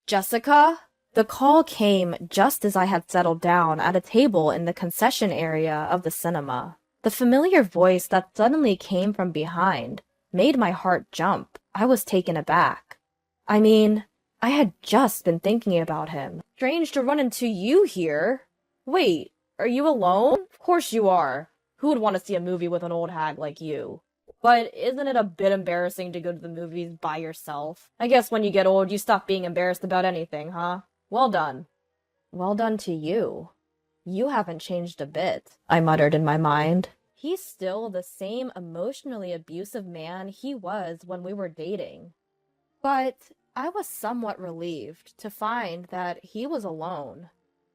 Jessica? The call came just as I had settled down at a table in the concession area of the cinema. The familiar voice that suddenly came from behind made my heart jump. I was taken aback. I mean, I had just been thinking about him. Strange to run into you here. Wait, are you alone? Of course you are. Who would want to see a movie with an old hag like you? But isn't it a bit embarrassing to go to the movies by yourself? I guess when you get old, you stop being embarrassed about anything, huh? Well done. Well done to you. You haven't changed a bit, I muttered in my mind. He's still the same emotionally abusive man he was when we were dating. But I was somewhat relieved to find that he was alone.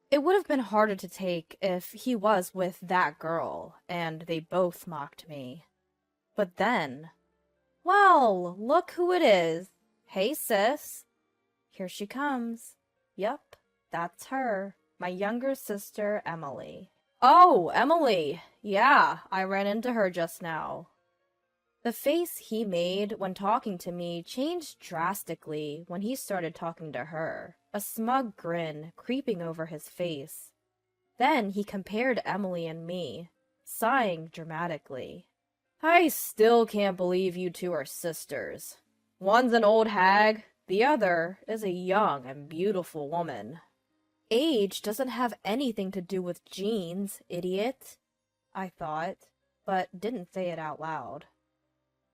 It would have been harder to take if he was with that girl, and they both mocked me. But then, well, look who it is. Hey, sis. Here she comes. Yep, that's her. My younger sister, Emily. Oh, Emily. Yeah, I ran into her just now. The face he made when talking to me changed drastically when he started talking to her, a smug grin creeping over his face. Then he compared Emily and me, sighing dramatically. I still can't believe you two are sisters. One's an old hag, the other is a young and beautiful woman. Age doesn't have anything to do with genes, idiot, I thought, but didn't say it out loud.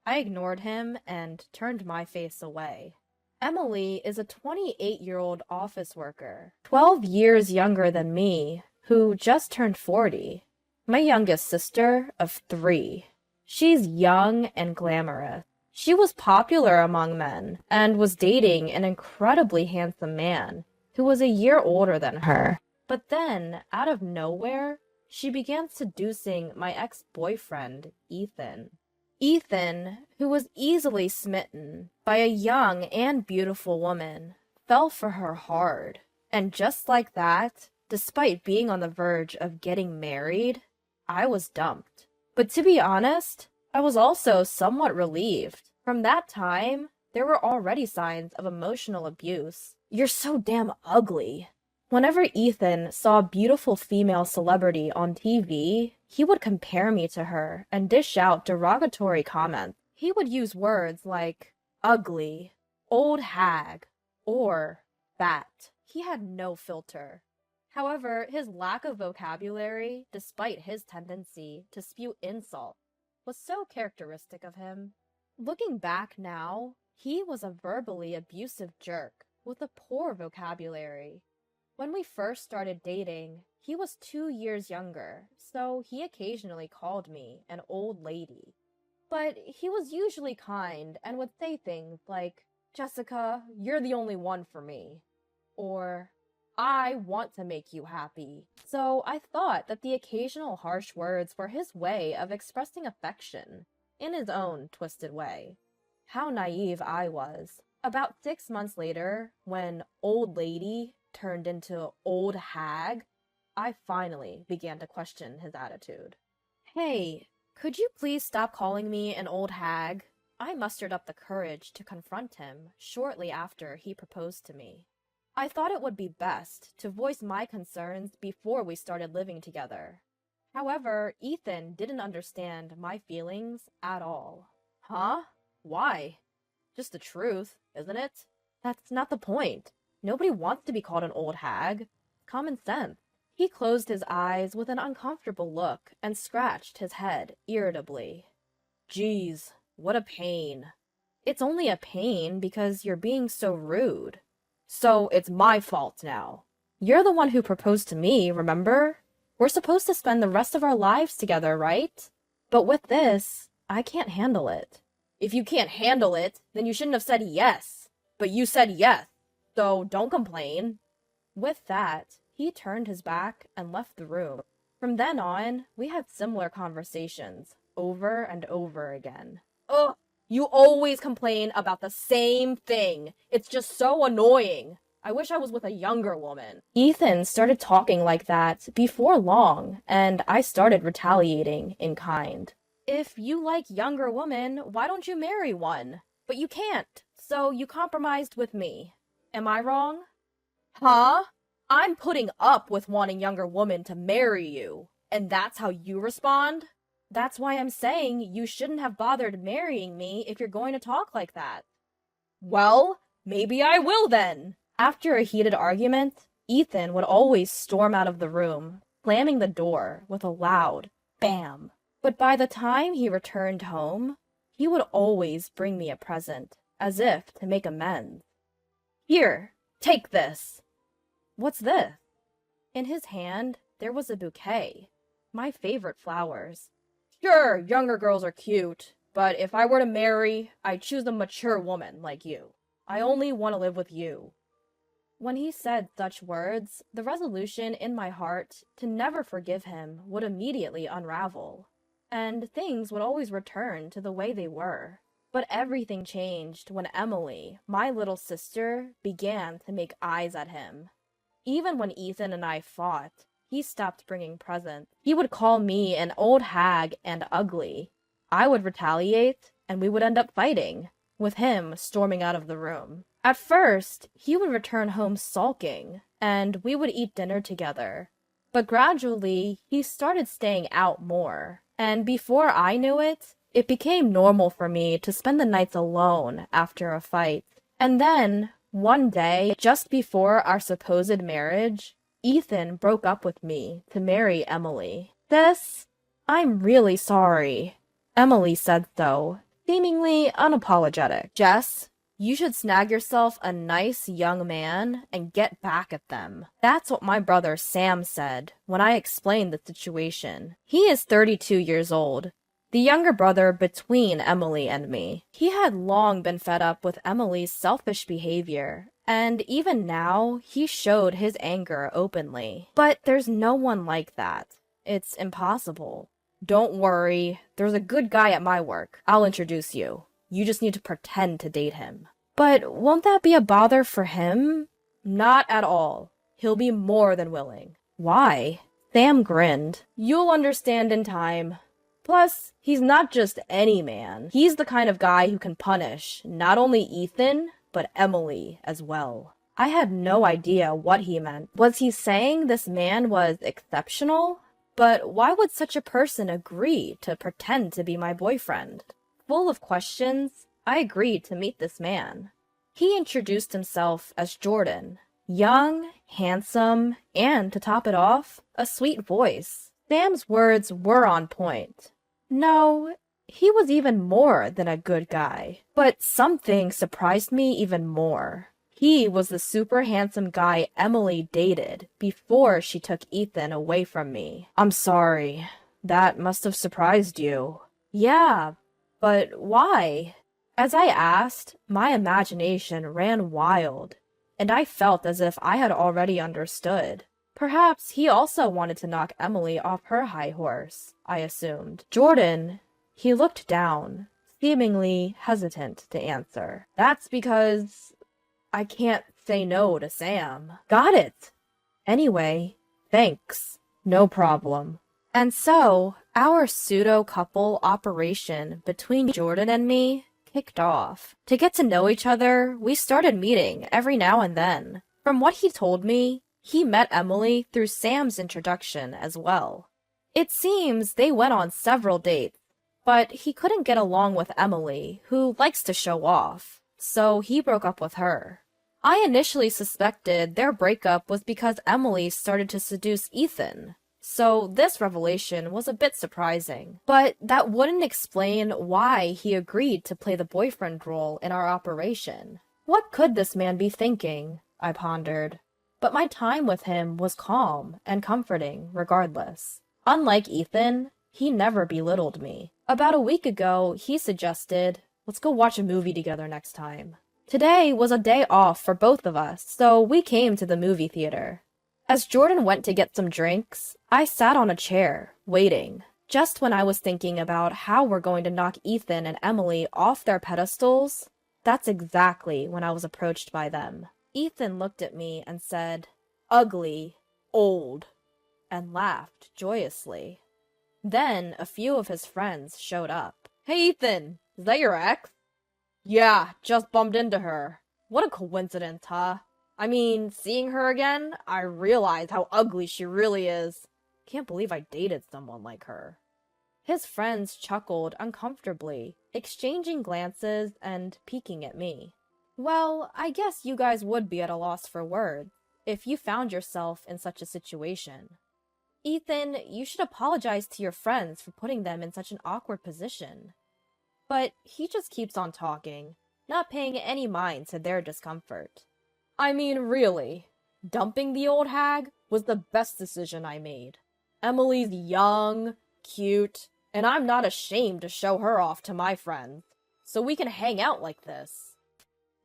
I ignored him and turned my face away. Emily is a 28-year-old office worker, 12 years younger than me, who just turned 40. My youngest sister of 3. She's young and glamorous. She was popular among men and was dating an incredibly handsome man who was a year older than her. But then, out of nowhere, she began seducing my ex-boyfriend, Ethan. Ethan, who was easily smitten by a young and beautiful woman, fell for her hard. And just like that, despite being on the verge of getting married, I was dumped. But to be honest, I was also somewhat relieved. From that time, there were already signs of emotional abuse. You're so damn ugly. Whenever Ethan saw a beautiful female celebrity on TV, he would compare me to her and dish out derogatory comments. He would use words like ugly, old hag, or fat. He had no filter. However, his lack of vocabulary, despite his tendency to spew insult, was so characteristic of him. Looking back now, he was a verbally abusive jerk with a poor vocabulary. When we first started dating, he was 2 years younger, so he occasionally called me an old lady. But he was usually kind and would say things like, "Jessica, you're the only one for me," or "I want to make you happy." So I thought that the occasional harsh words were his way of expressing affection, in his own twisted way. How naive I was. About 6 months later, when old lady turned into old hag, I finally began to question his attitude. Hey, could you please stop calling me an old hag? I mustered up the courage to confront him shortly after he proposed to me. I thought it would be best to voice my concerns before we started living together. However, Ethan didn't understand my feelings at all. Huh? Why? Just the truth, isn't it? That's not the point. Nobody wants to be called an old hag. Common sense. He closed his eyes with an uncomfortable look and scratched his head irritably. Geez, what a pain. It's only a pain because you're being so rude. So it's my fault now. You're the one who proposed to me, remember? We're supposed to spend the rest of our lives together, right? But with this, I can't handle it. If you can't handle it, then you shouldn't have said yes. But you said yes, so don't complain. With that, he turned his back and left the room. From then on, we had similar conversations, over and over again. Ugh! You always complain about the same thing. It's just so annoying. I wish I was with a younger woman. Ethan started talking like that before long, and I started retaliating in kind. If you like younger women, why don't you marry one? But you can't, so you compromised with me. Am I wrong? Huh? I'm putting up with wanting younger women to marry you, and that's how you respond? That's why I'm saying you shouldn't have bothered marrying me if you're going to talk like that. Well, maybe I will then. After a heated argument, Ethan would always storm out of the room, slamming the door with a loud bam. But by the time he returned home, he would always bring me a present, as if to make amends. Here, take this. What's this? In his hand, there was a bouquet. My favorite flowers. Sure, younger girls are cute, but if I were to marry, I'd choose a mature woman like you. I only want to live with you. When he said such words, the resolution in my heart to never forgive him would immediately unravel, and things would always return to the way they were. But everything changed when Emily, my little sister, began to make eyes at him. Even when Ethan and I fought, he stopped bringing presents. He would call me an old hag and ugly. I would retaliate, and we would end up fighting, with him storming out of the room. At first, he would return home sulking, and we would eat dinner together. But gradually, he started staying out more, and before I knew it, it became normal for me to spend the nights alone after a fight. And then, one day, just before our supposed marriage, Ethan broke up with me to marry Emily. Sis, I'm really sorry. Emily said so, seemingly unapologetic. Jess, you should snag yourself a nice young man and get back at them. That's what my brother Sam said when I explained the situation. He is 32 years old, the younger brother between Emily and me. He had long been fed up with Emily's selfish behavior, and even now, he showed his anger openly. But there's no one like that. It's impossible. Don't worry, there's a good guy at my work. I'll introduce you. You just need to pretend to date him. But won't that be a bother for him? Not at all. He'll be more than willing. Why? Sam grinned. You'll understand in time. Plus, he's not just any man. He's the kind of guy who can punish not only Ethan, but Emily as well. I had no idea what he meant. Was he saying this man was exceptional? But why would such a person agree to pretend to be my boyfriend? Full of questions, I agreed to meet this man. He introduced himself as Jordan. Young, handsome, and to top it off, a sweet voice. Sam's words were on point. No, he was even more than a good guy. But something surprised me even more. He was the super handsome guy Emily dated before she took Ethan away from me. I'm sorry. That must have surprised you. Yeah, but why? As I asked, my imagination ran wild, and I felt as if I had already understood. Perhaps he also wanted to knock Emily off her high horse, I assumed. Jordan, he looked down, seemingly hesitant to answer. That's because I can't say no to Sam. Got it. Anyway, thanks. No problem. And so, our pseudo-couple operation between Jordan and me kicked off. To get to know each other, we started meeting every now and then. From what he told me, he met Emily through Sam's introduction as well. It seems they went on several dates, but he couldn't get along with Emily, who likes to show off, so he broke up with her. I initially suspected their breakup was because Emily started to seduce Ethan, so this revelation was a bit surprising. But that wouldn't explain why he agreed to play the boyfriend role in our operation. What could this man be thinking? I pondered. But my time with him was calm and comforting regardless. Unlike Ethan, he never belittled me. About a week ago, he suggested, let's go watch a movie together next time. Today was a day off for both of us, so we came to the movie theater. As Jordan went to get some drinks, I sat on a chair, waiting. Just when I was thinking about how we're going to knock Ethan and Emily off their pedestals, that's exactly when I was approached by them. Ethan looked at me and said, "Ugly, old," and laughed joyously. Then a few of his friends showed up. Hey Ethan, is that your ex? Yeah, just bumped into her. What a coincidence, huh? I mean, seeing her again, I realized how ugly she really is. Can't believe I dated someone like her. His friends chuckled uncomfortably, exchanging glances and peeking at me. Well, I guess you guys would be at a loss for words if you found yourself in such a situation. Ethan, you should apologize to your friends for putting them in such an awkward position. But he just keeps on talking, not paying any mind to their discomfort. I mean, really, dumping the old hag was the best decision I made. Emily's young, cute, and I'm not ashamed to show her off to my friends, so we can hang out like this.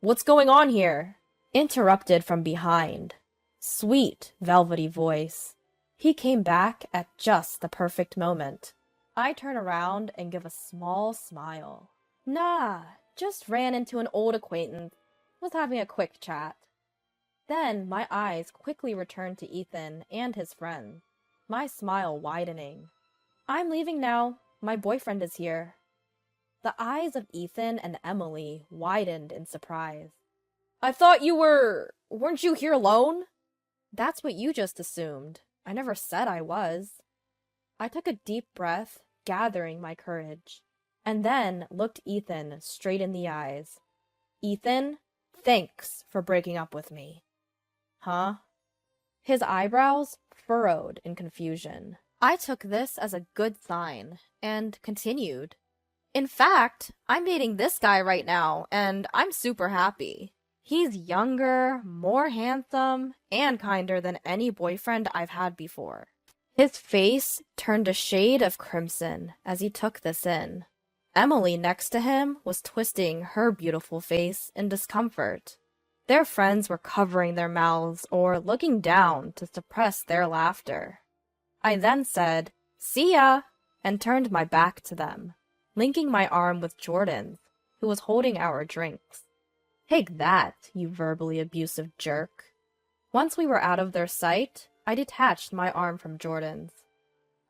What's going on here? Interrupted from behind. Sweet, velvety voice. He came back at just the perfect moment. I turn around and give a small smile. Nah, just ran into an old acquaintance. Was having a quick chat. Then my eyes quickly returned to Ethan and his friend, my smile widening. I'm leaving now. My boyfriend is here. The eyes of Ethan and Emily widened in surprise. I thought weren't you here alone? That's what you just assumed. I never said I was. I took a deep breath, gathering my courage, and then looked Ethan straight in the eyes. Ethan, thanks for breaking up with me. Huh? His eyebrows furrowed in confusion. I took this as a good sign, and continued. In fact, I'm dating this guy right now, and I'm super happy. He's younger, more handsome, and kinder than any boyfriend I've had before. His face turned a shade of crimson as he took this in. Emily next to him was twisting her beautiful face in discomfort. Their friends were covering their mouths or looking down to suppress their laughter. I then said, "See ya," and turned my back to them, linking my arm with Jordan's, who was holding our drinks. Take that, you verbally abusive jerk. Once we were out of their sight, I detached my arm from Jordan's.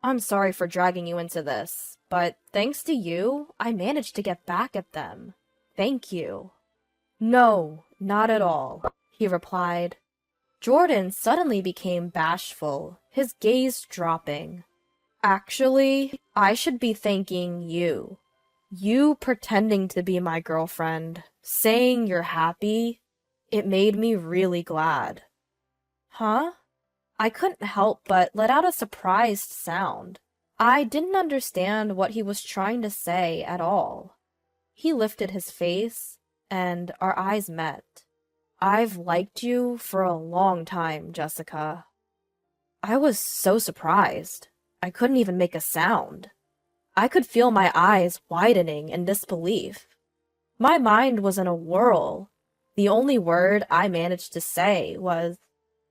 I'm sorry for dragging you into this, but thanks to you, I managed to get back at them. Thank you. No, not at all, he replied. Jordan suddenly became bashful, his gaze dropping. Actually, I should be thanking you. You pretending to be my girlfriend, saying you're happy, it made me really glad. Huh? I couldn't help but let out a surprised sound. I didn't understand what he was trying to say at all. He lifted his face, and our eyes met. I've liked you for a long time, Jessica. I was so surprised. I couldn't even make a sound. I could feel my eyes widening in disbelief. My mind was in a whirl. The only word I managed to say was,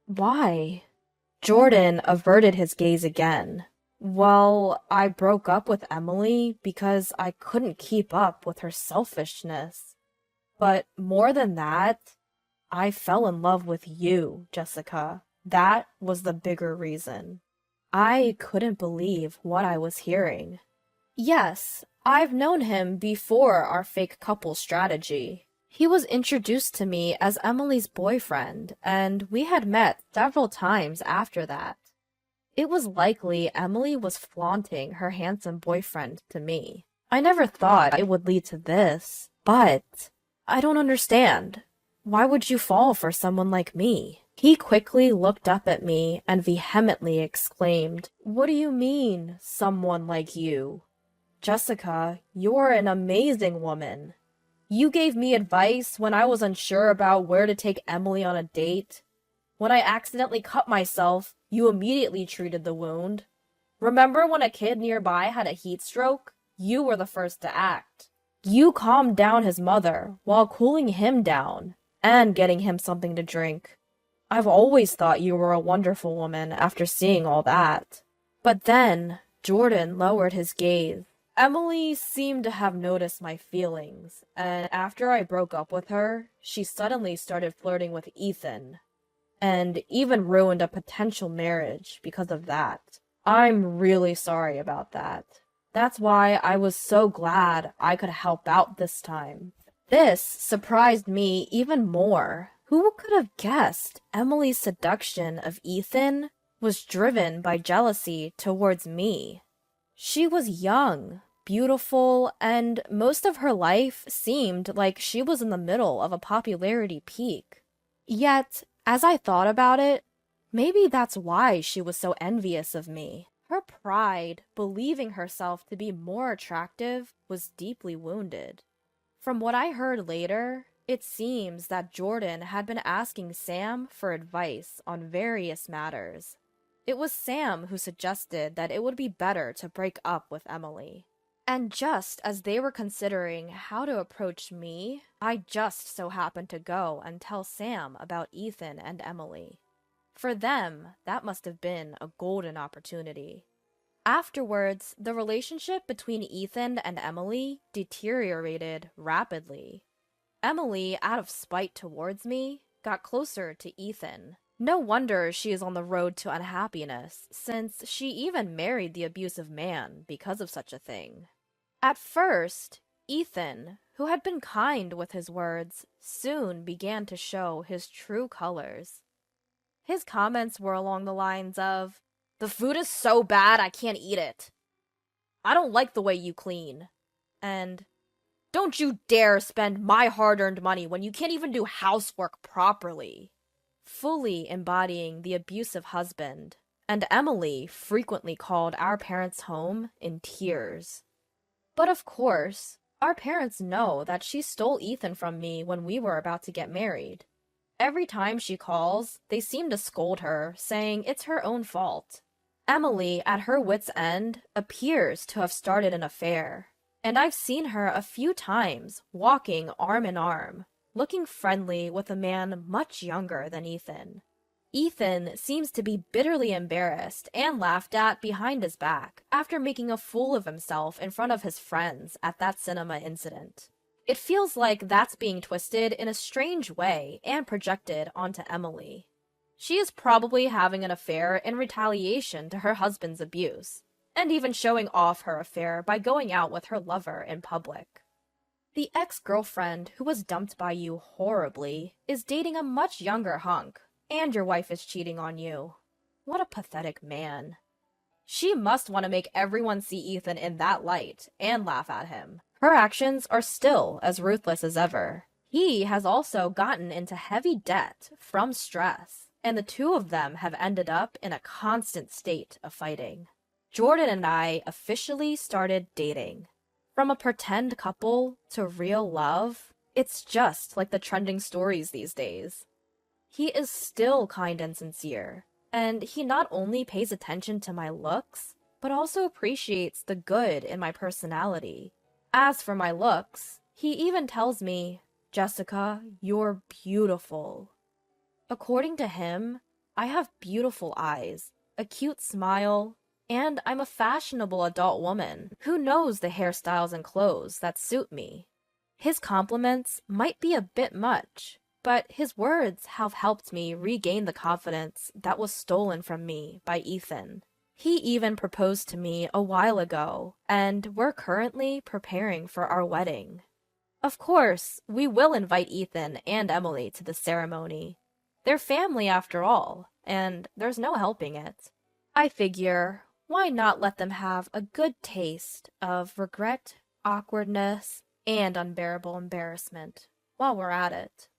"Why?" Jordan averted his gaze again. Well, I broke up with Emily because I couldn't keep up with her selfishness. But more than that, I fell in love with you, Jessica. That was the bigger reason. I couldn't believe what I was hearing. Yes, I've known him before our fake couple strategy. He was introduced to me as Emily's boyfriend, and we had met several times after that. It was likely Emily was flaunting her handsome boyfriend to me. I never thought it would lead to this, but I don't understand. Why would you fall for someone like me? He quickly looked up at me and vehemently exclaimed, What do you mean, someone like you? Jessica, you're an amazing woman. You gave me advice when I was unsure about where to take Emily on a date. When I accidentally cut myself, you immediately treated the wound. Remember when a kid nearby had a heat stroke? You were the first to act. You calmed down his mother while cooling him down and getting him something to drink. I've always thought you were a wonderful woman after seeing all that. But then, Jordan lowered his gaze. Emily seemed to have noticed my feelings, and after I broke up with her, she suddenly started flirting with Ethan, and even ruined a potential marriage because of that. I'm really sorry about that. That's why I was so glad I could help out this time. This surprised me even more. Who could have guessed Emily's seduction of Ethan was driven by jealousy towards me? She was young, beautiful, and most of her life seemed like she was in the middle of a popularity peak. Yet, as I thought about it, maybe that's why she was so envious of me. Her pride, believing herself to be more attractive, was deeply wounded. From what I heard later, it seems that Jordan had been asking Sam for advice on various matters. It was Sam who suggested that it would be better to break up with Emily. And just as they were considering how to approach me, I just so happened to go and tell Sam about Ethan and Emily. For them, that must have been a golden opportunity. Afterwards, the relationship between Ethan and Emily deteriorated rapidly. Emily, out of spite towards me, got closer to Ethan. No wonder she is on the road to unhappiness, since she even married the abusive man because of such a thing. At first, Ethan, who had been kind with his words, soon began to show his true colors. His comments were along the lines of, "The food is so bad I can't eat it. I don't like the way you clean." And, "Don't you dare spend my hard-earned money when you can't even do housework properly." Fully embodying the abusive husband, and Emily frequently called our parents' home in tears. But of course, our parents know that she stole Ethan from me when we were about to get married. Every time she calls, they seem to scold her, saying it's her own fault. Emily, at her wit's end, appears to have started an affair, and I've seen her a few times walking arm in arm, looking friendly with a man much younger than Ethan. Ethan seems to be bitterly embarrassed and laughed at behind his back after making a fool of himself in front of his friends at that cinema incident. It feels like that's being twisted in a strange way and projected onto Emily. She is probably having an affair in retaliation to her husband's abuse, and even showing off her affair by going out with her lover in public. The ex-girlfriend who was dumped by you horribly is dating a much younger hunk, and your wife is cheating on you. What a pathetic man. She must want to make everyone see Ethan in that light and laugh at him. Her actions are still as ruthless as ever. He has also gotten into heavy debt from stress, and the two of them have ended up in a constant state of fighting. Jordan and I officially started dating. From a pretend couple to real love, it's just like the trending stories these days. He is still kind and sincere, and he not only pays attention to my looks, but also appreciates the good in my personality. As for my looks, he even tells me, "Jessica, you're beautiful." According to him, I have beautiful eyes, a cute smile, and I'm a fashionable adult woman who knows the hairstyles and clothes that suit me. His compliments might be a bit much, but his words have helped me regain the confidence that was stolen from me by Ethan. He even proposed to me a while ago, and we're currently preparing for our wedding. Of course, we will invite Ethan and Emily to the ceremony. They're family after all, and there's no helping it. I figure, why not let them have a good taste of regret, awkwardness, and unbearable embarrassment while we're at it?